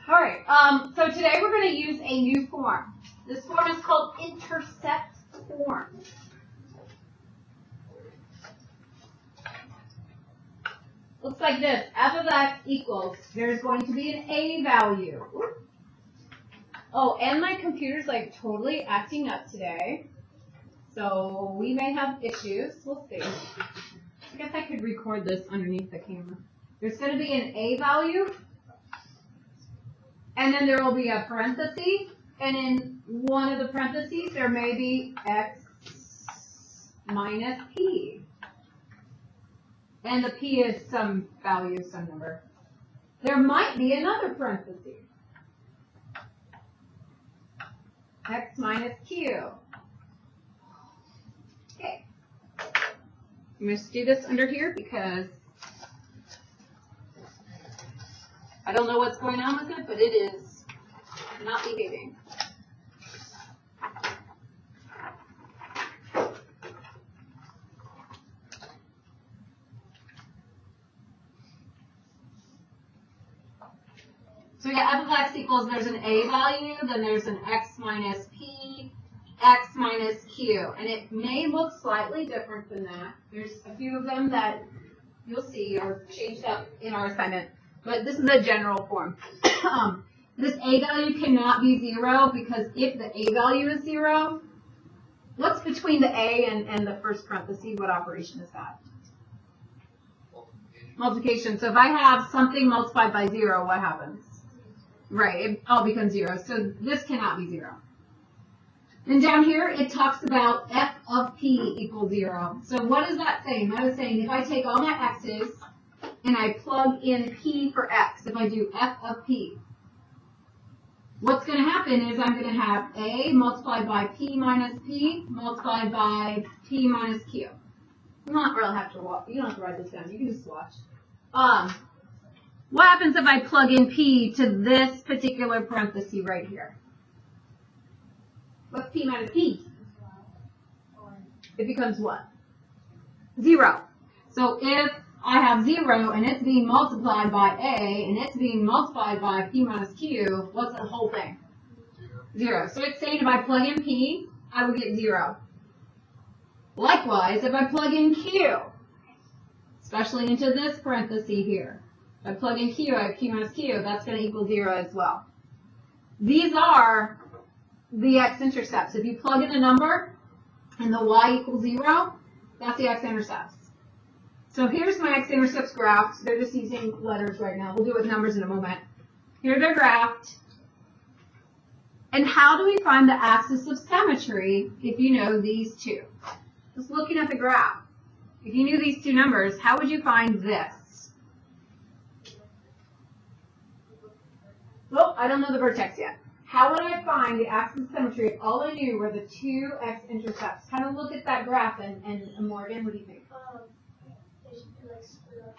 All right, so today we're going to use a new form. This form is called intercept form. Looks like this. F of x equals, there's going to be an a value. Oh, and my computer's like totally acting up today. So we may have issues. We'll see. I guess I could record this underneath the camera. There's going to be an a value. And then there will be a parenthesis. And in one of the parentheses, there may be x minus p. And the p is some value, some number. There might be another parenthesis. X minus q. Okay. I'm going to do this under here because I don't know what's going on with it, but it is not behaving. So yeah, f of x equals, there's an a value, then there's an x minus p, x minus q. And it may look slightly different than that. There's a few of them that you'll see are changed up in our assignment. But this is a general form. This a value cannot be 0 because if the a value is 0, what's between the a and the first parenthesis? What operation is that? Multiplication. So if I have something multiplied by 0, what happens? Right, it all becomes 0. So this cannot be 0. And down here, it talks about f of p equals 0. So what is that saying? That is saying if I take all my x's and I plug in p for x, if I do f of p, what's going to happen is I'm going to have a multiplied by p minus p multiplied by p minus q. You don't really have to walk. You don't have to write this down. You can just watch. What happens if I plug in p to this particular parenthesis right here? What's p minus p? It becomes what? 0. So if I have 0 and it's being multiplied by a and it's being multiplied by p minus q, what's the whole thing? 0. So it's saying if I plug in p, I will get 0. Likewise, if I plug in q, especially into this parenthesis here, if I plug in q, I have q minus q, that's going to equal 0 as well. These are the x-intercepts. If you plug in a number and the y equals 0, that's the x-intercepts. So here's my x-intercepts graphed. They're just using letters right now. We'll do it with numbers in a moment. Here they're graphed. And how do we find the axis of symmetry if you know these two? Just looking at the graph. If you knew these two numbers, how would you find this? Well, I don't know the vertex yet. How would I find the axis of symmetry if all I knew were the two x-intercepts? Kind of look at that graph and Morgan, what do you think? They should be like split up.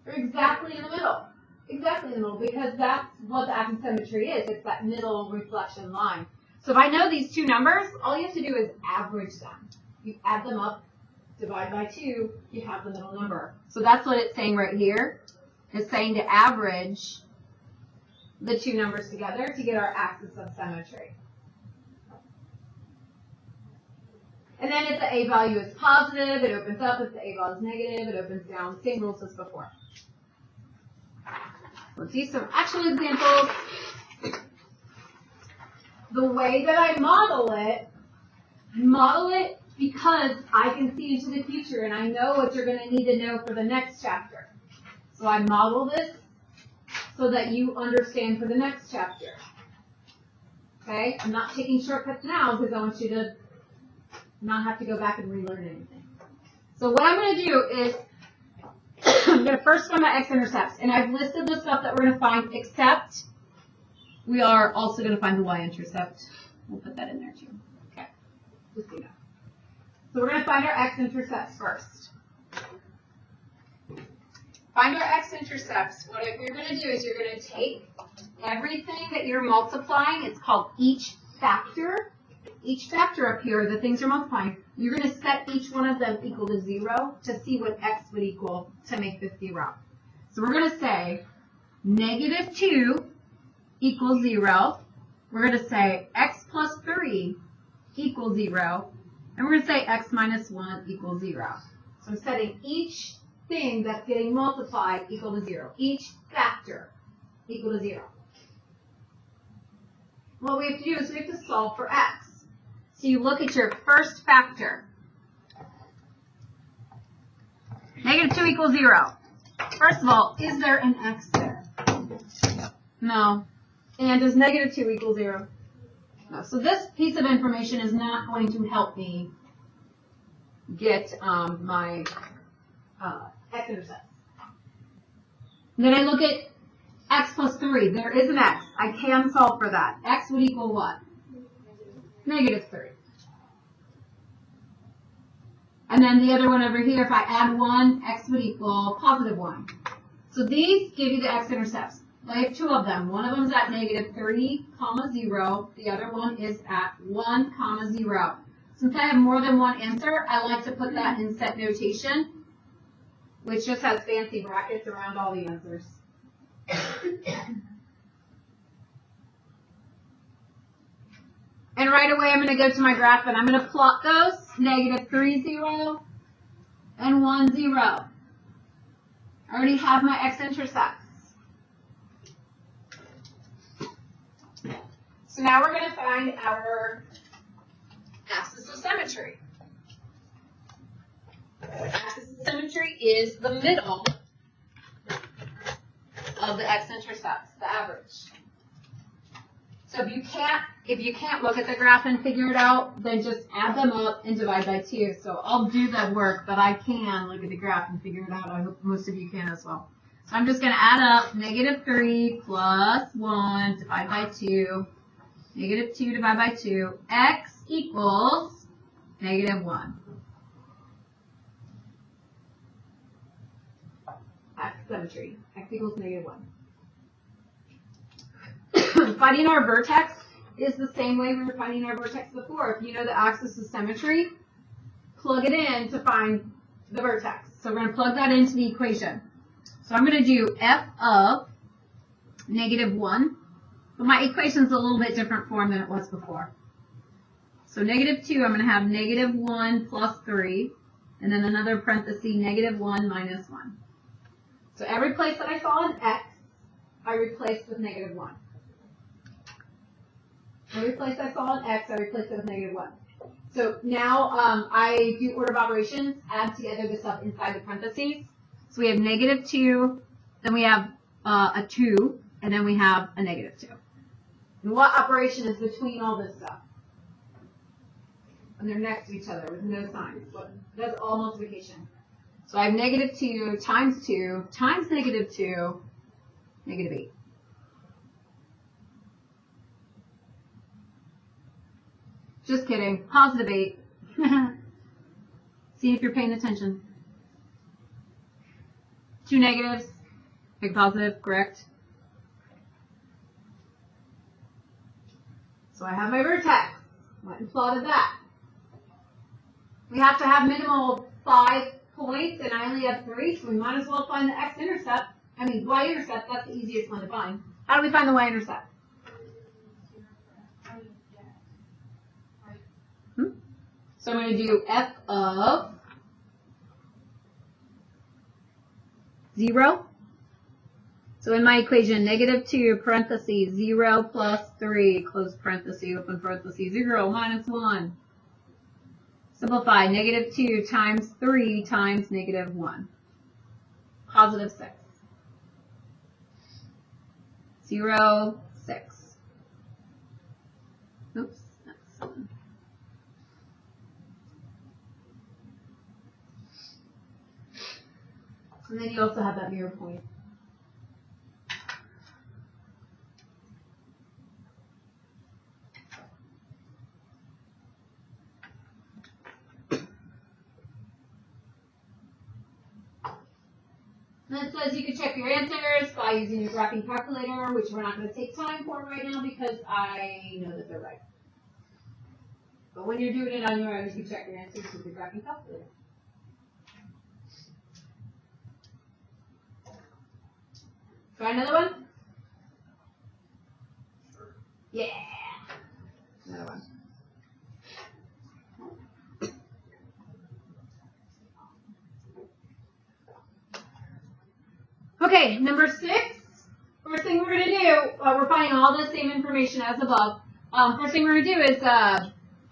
They're exactly in the middle. Exactly in the middle, because that's what the axis of symmetry is. It's that middle reflection line. So if I know these two numbers, all you have to do is average them. You add them up, divide by 2, you have the middle number. So that's what it's saying right here. It's saying to average the two numbers together to get our axis of symmetry. And then if the a value is positive, it opens up. If the a value is negative, it opens down. Same rules as before. Let's do some actual examples. The way that I model it because I can see into the future and I know what you're going to need to know for the next chapter. So I model this so that you understand for the next chapter. Okay? I'm not taking shortcuts now because I want you to not have to go back and relearn anything. So what I'm going to do is I'm going to first find my x-intercepts. And I've listed the stuff that we're going to find, except we are also going to find the y-intercept. We'll put that in there too. Okay. Just do that. So we're going to find our x-intercepts first. Find our x-intercepts. What you're going to do is you're going to take everything that you're multiplying. It's called each factor. Each factor up here, the things you're multiplying, you're going to set each one of them equal to 0 to see what x would equal to make this 0. So we're going to say -2 equals 0. We're going to say x plus 3 equals 0. And we're going to say x minus 1 equals 0. So I'm setting each thing that's getting multiplied equal to 0. Each factor equal to 0. What we have to do is we have to solve for x. So you look at your first factor. Negative 2 equals 0. First of all, is there an x there? No. And does negative 2 equal 0? No. So this piece of information is not going to help me get my x-intercepts. Then I look at x plus 3. There is an x. I can solve for that. X would equal what? Negative 3. And then the other one over here, if I add 1, x would equal positive 1. So these give you the x-intercepts. I have 2 of them. One of them is at negative 3, 0. The other one is at 1, 0. Since I have more than one answer, I like to put that in set notation, which just has fancy brackets around all the answers. And right away, I'm going to go to my graph, and I'm going to plot those, negative 3, 0, and 1, 0. I already have my x-intercepts. So now we're going to find our axis of symmetry. Axis of symmetry is the middle of the x-intercepts, the average. So if you can't look at the graph and figure it out, then just add them up and divide by 2. So I'll do that work, but I can look at the graph and figure it out. I hope most of you can as well. So I'm just going to add up negative 3 plus 1 divided by 2. Negative 2 divided by 2. X equals negative 1. Axis symmetry. X equals negative 1. Finding our vertex is the same way we were finding our vertex before. If you know the axis of symmetry, plug it in to find the vertex. So we're going to plug that into the equation. So I'm going to do f of negative 1. But my equation is a little bit different form than it was before. So negative 2, I'm going to have negative 1 plus 3, and then another parenthesis, negative 1 minus 1. So every place that I saw an x, I replaced with negative 1. Every place I saw an x, I replaced it with negative 1. So now I do order of operations, add together the stuff inside the parentheses. So we have negative 2, then we have a 2, and then we have a negative 2. And what operation is between all this stuff? And they're next to each other with no signs. That's all multiplication. So I have negative 2 times negative 2, negative 8. Just kidding. Positive 8. See if you're paying attention. 2 negatives. Big positive, correct? So I have my vertex. Went and plotted that. We have to have minimal 5 points, and I only have 3, so we might as well find the x-intercept. I mean, y-intercept, that's the easiest one to find. How do we find the y-intercept? So I'm going to do f of 0. So in my equation, negative 2, parentheses, 0 plus 3, close parentheses, open parentheses, 0 minus 1. Simplify, negative 2 times 3 times negative 1. Positive 6. 0, 6. Oops, that's 7. And then you also have that mirror point. And it says you can check your answers by using your graphing calculator, which we're not going to take time for right now because I know that they're right. But when you're doing it on your own, you can check your answers with your graphing calculator. Try another one. Okay, number 6. First thing we're going to do, we're finding all the same information as above. First thing we're going to do is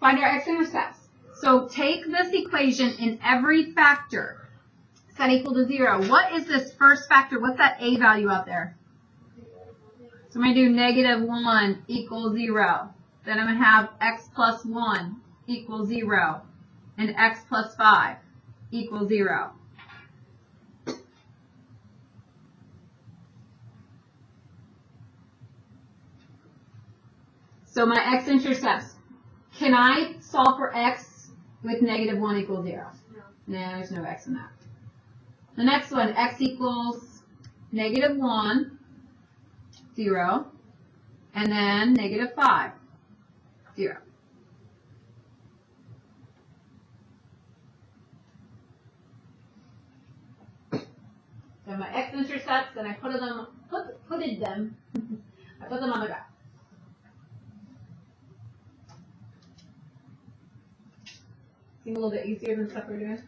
find our x-intercepts. So take this equation in every factor. Set equal to 0. What is this first factor? What's that a value out there? So I'm going to do negative 1 equals 0. Then I'm going to have x plus 1 equals 0. And x plus 5 equals 0. So my x-intercepts. Can I solve for x with negative 1 equals 0? No, there's no x in that. The next one, x equals negative 1, 0, and then negative 5, 0. So my x-intercepts, and I put them on the graph. Seem a little bit easier than stuff we're doing?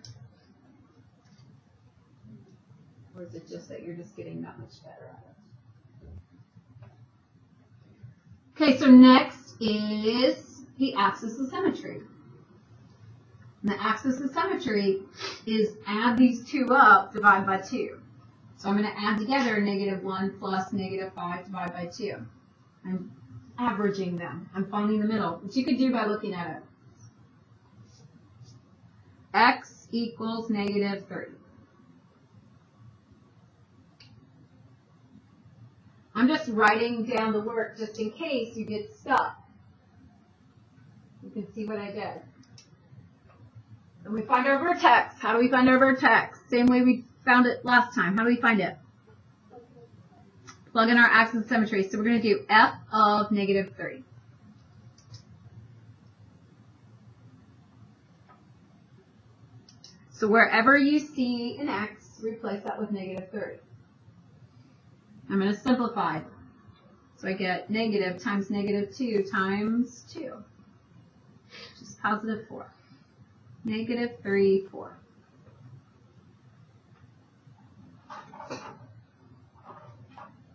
Or is it just that you're just getting that much better at it? Okay, so next is the axis of symmetry. And the axis of symmetry is add these two up, divide by 2. So I'm going to add together negative 1 plus negative 5 divided by 2. I'm averaging them. I'm finding the middle, which you could do by looking at it. X equals negative 30. I'm just writing down the work just in case you get stuck. You can see what I did. And we find our vertex. How do we find our vertex? Same way we found it last time. How do we find it? Plug in our axis of symmetry. So we're going to do f of negative 30. So wherever you see an x, replace that with negative 30. I'm going to simplify. So I get negative times negative 2 times 2, which is positive 4. Negative 3, 4.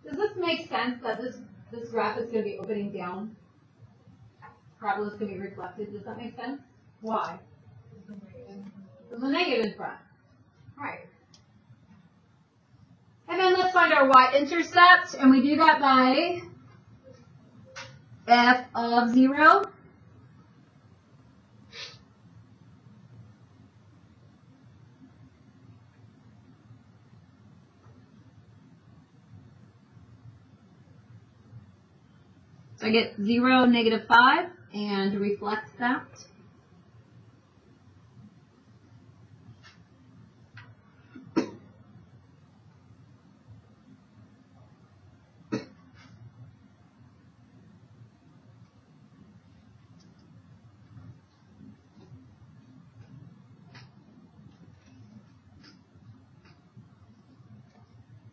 Does this make sense that this graph is going to be opening down? Parabola is going to be reflected. Does that make sense? Why? There's a negative in front. Right. And then let's find our y-intercept, and we do that by f of 0. So I get 0, negative 5, and reflect that.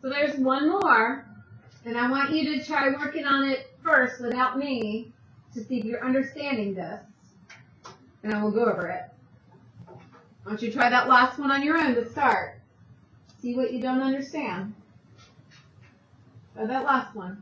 So there's one more, and I want you to try working on it first without me to see if you're understanding this, and then we'll go over it. I want you to try that last one on your own to start. See what you don't understand. Try that last one.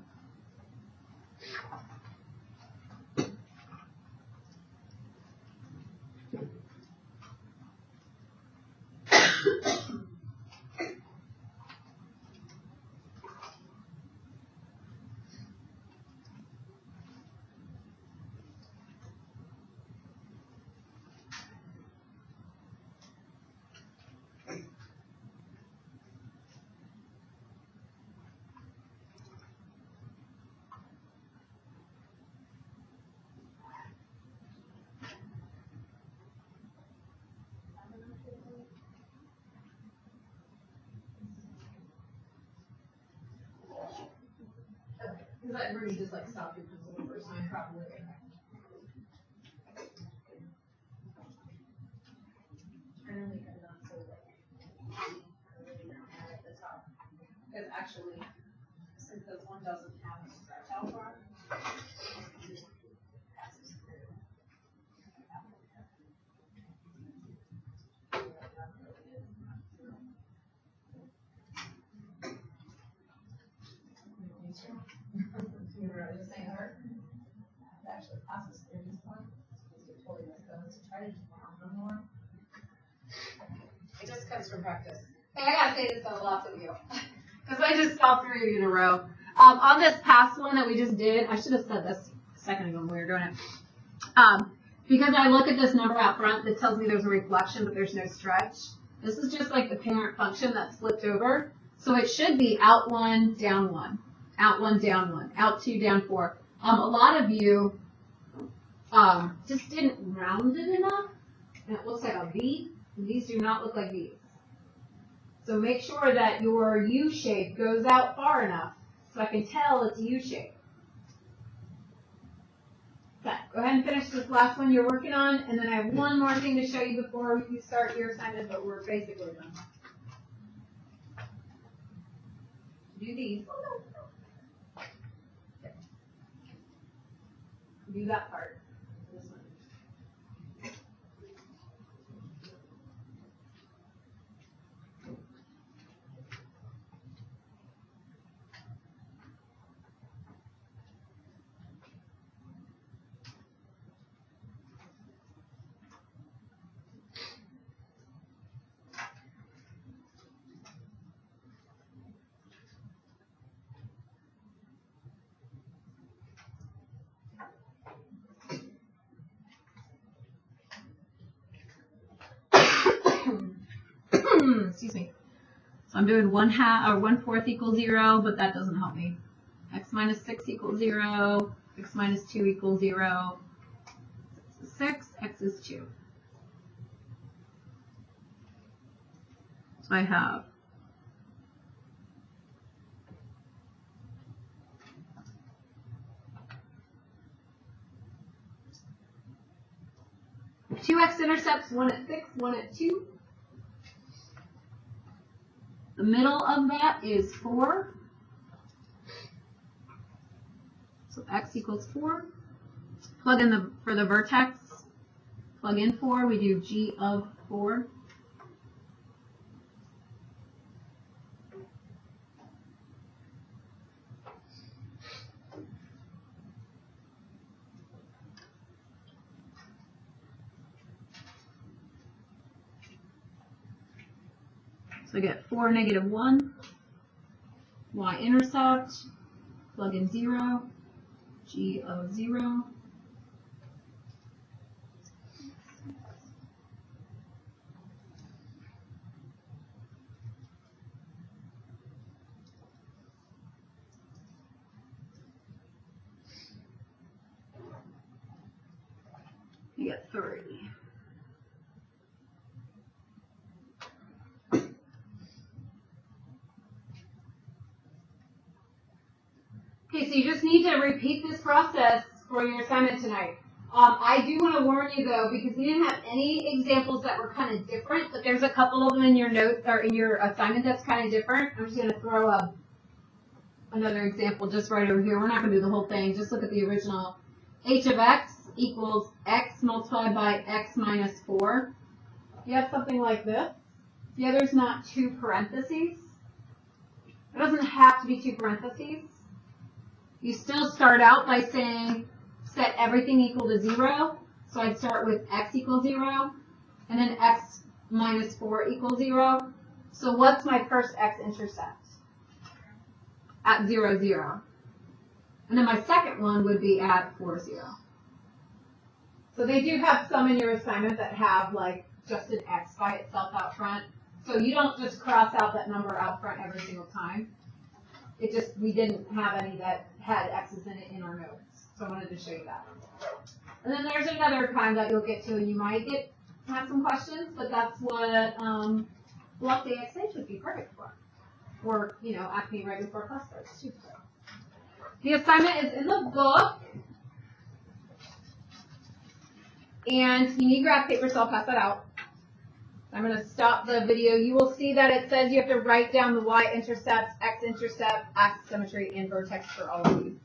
Because I really just stopped your pencil the first time, probably. I don't think I'm not so at the top. Because actually, since this one doesn't have a stretch out bar, sorry, just saying hurt. It actually passes through this point. It's totally misgoes. Try to just round them more. It just comes from practice. Hey, I gotta say this to lots of you. Because I just saw 3 of you in a row. On this past one that we just did, I should have said this a second ago when we were doing it. Because I look at this number out front that tells me there's a reflection, but there's no stretch. This is just like the parent function that's flipped over. So it should be out 1, down 1, out 1, down 1, out 2, down 4. A lot of you just didn't round it enough, and it looks like a V. These do not look like V's. So make sure that your U shape goes out far enough so I can tell it's U shape. Okay, go ahead and finish this last one you're working on, and then I have one more thing to show you before you start your assignment, but we're basically done. Do these. Okay. Do that part. This one. Excuse me. So I'm doing 1/4 equals 0, but that doesn't help me. X minus 6 equals 0. X minus 2 equals 0. 6, X is 2. So I have 2 x-intercepts, 1 at 6, 1 at 2. The middle of that is 4. So x equals 4. Plug in for the vertex, plug in 4. We do g of 4. So I get 4, negative 1, y-intercept, plug in 0, g of 0. You get 3. Okay, so you just need to repeat this process for your assignment tonight. I do want to warn you though, because we didn't have any examples that were kind of different, but there's a couple of them in your notes or in your assignment that's kind of different. I'm just going to throw up another example just right over here. We're not going to do the whole thing. Just look at the original. H of x equals x multiplied by x minus 4. You have something like this. Yeah, there's not 2 parentheses. It doesn't have to be 2 parentheses. You still start out by saying set everything equal to 0. So I'd start with x equals 0, and then x minus 4 equals 0. So what's my first x-intercept? At 0, 0. And then my second one would be at 4, 0. So they do have some in your assignment that have like just an x by itself out front. So you don't just cross out that number out front every single time. It just, we didn't have any that had x's in it in our notes. So I wanted to show you that. And then there's another kind that you'll get to, and you might have some questions, but that's what block day XH would be perfect for. Or, you know, ask me right before class starts too. The assignment is in the book. And you need graph paper, so I'll pass that out. I'm going to stop the video. You will see that it says you have to write down the y-intercepts, x-intercept, axis symmetry, and vertex for all of these.